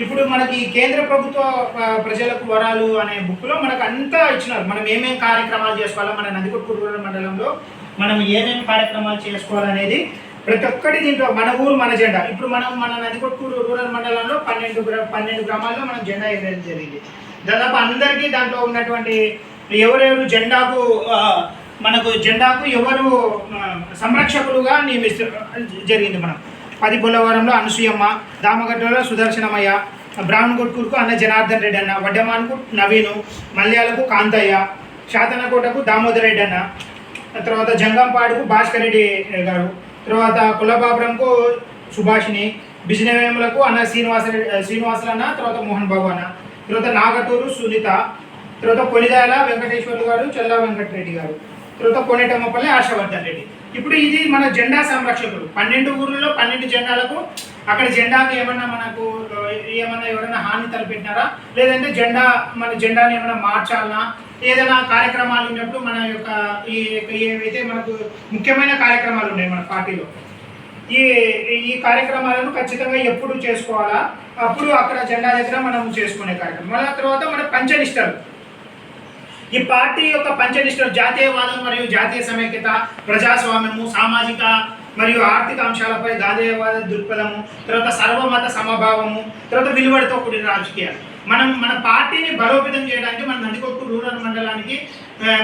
ఇప్పుడు మనకి కేంద్ర ప్రభుత్వ ప్రజలకు వరాలు అనే బుక్లో మనకు అంతా ఇచ్చినారు. మనం ఏమేమి కార్యక్రమాలు చేసుకోవాలో, మన నందికొట్కూరు రూరల్ మండలంలో మనం ఏమేమి కార్యక్రమాలు చేసుకోవాలనేది ప్రతి ఒక్కటి దీంట్లో మన ఊరు మన జెండా. ఇప్పుడు మనం మన నందికొట్కూరు రూరల్ మండలంలో 12 గ్రామాల్లో మనం జెండా ఎగరేయడం జరిగింది. దాదాపు అందరికీ దాంట్లో ఉన్నటువంటి ఎవరెవరు జెండాకు మనకు జెండాకు ఎవరు సంరక్షకులుగా జరిగింది. మనం 10 బొల్లవరంలో అనసూయమ్మ, దామగడ్డలో సుదర్శనమయ్య, బ్రాహ్మణకొట్కూరుకు అన్న జనార్దన్ రెడ్డి అన్న, వడ్డమాన్కు నవీను, మల్యాలకు కాంతయ్య, శాతనకోటకు దామోదర్ రెడ్డి అన్న, తర్వాత జంగంపాడుకు భాస్కర్ రెడ్డి గారు, తర్వాత కులబాపురంకు సుభాషిణి, బిజినవేములకు అన్న శ్రీనివాసులు అన్న, తర్వాత మోహన్ బాబు అన్న, తర్వాత నాగటూరు సునీత, తర్వాత కొనిదాల వెంకటేశ్వర్లు గారు, చెల్లా వెంకటరెడ్డి గారు, తర్వాత కోనేటమ్మపల్లి హర్షవర్ధన్ రెడ్డి. ఇప్పుడు ఇది మన జెండా సంరక్షకులు. 12 ఊర్లలో 12 జెండాలకు అక్కడ జెండాకు ఎవరైనా హాని తలపెట్టినారా, లేదంటే మన జెండాని ఏమైనా మార్చాలనా, ఏదైనా కార్యక్రమాలు ఉన్నప్పుడు మన యొక్క ఏవైతే మనకు ముఖ్యమైన కార్యక్రమాలు ఉన్నాయి మన పార్టీలో, ఈ కార్యక్రమాలను ఖచ్చితంగా ఎప్పుడు చేసుకోవాలా, అప్పుడు అక్కడ జెండా దగ్గర మనం చేసుకునే కార్యక్రమం. మళ్ళీ తర్వాత మన పంచనిష్టలు. ఈ పార్టీ యొక్క పంచనిష్టలు జాతీయవాదం మరియు జాతీయ సమైక్యత, ప్రజాస్వామ్యము, సామాజిక మరియు ఆర్థిక అంశాలపై గాంధేయవాద దృక్పథము, తర్వాత సర్వమత సమభావము, తర్వాత విలువడితో కూడిన రాజకీయాలు. మన పార్టీని బలోపేతం చేయడానికి మన నందికొట్కూరు రూరల్ మండలానికి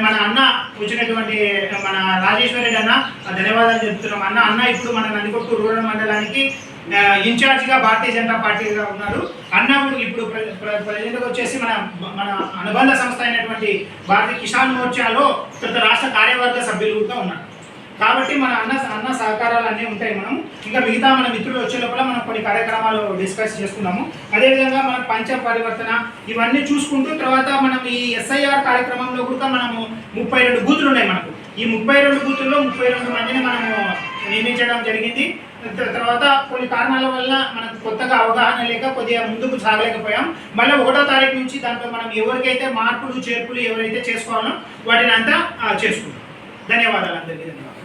మన అన్న వచ్చినటువంటి మన రాజేశ్వర రెడ్డి అన్న ధన్యవాదాలు చెప్తున్నాం. అన్న ఇప్పుడు మన నందికొట్కూరు రూరల్ మండలానికి ఇన్ఛార్జిగా భారతీయ జనతా పార్టీగా ఉన్నారు. అన్న ఇప్పుడు ప్రజెంట్గా వచ్చేసి మన అనుబంధ సంస్థ అయినటువంటి భారతీయ కిసాన్ మోర్చాలో రాష్ట్ర కార్యవర్గ సభ్యులుగా ఉన్నారు. కాబట్టి మన అన్న సహకారాలు అన్నీ ఉంటాయి. మనం ఇంకా మిగతా మన మిత్రులు వచ్చే లోపల మనం కొన్ని కార్యక్రమాలు డిస్కస్ చేసుకున్నాము. అదేవిధంగా మనం పంచ పరివర్తన ఇవన్నీ చూసుకుంటూ తర్వాత మనం ఈ ఎస్ఐఆర్ కార్యక్రమంలో కూడా మనము 32 బూతులు ఉన్నాయి. మనకు ఈ 32 బూతుల్లో 32 మందిని మనము నియమించడం జరిగింది. తర్వాత కొన్ని కారణాల వల్ల మనకు కొత్తగా అవగాహన లేక కొద్దిగా ముందుకు సాగలేకపోయాం. మళ్ళీ 1వ తారీఖు నుంచి దాంట్లో మనం ఎవరికైతే మార్పులు చేర్పులు ఎవరైతే చేసుకోవాలో వాటిని అంతా చేసుకుంటాం. ధన్యవాదాలు అందరికీ. ధన్యవాదాలు.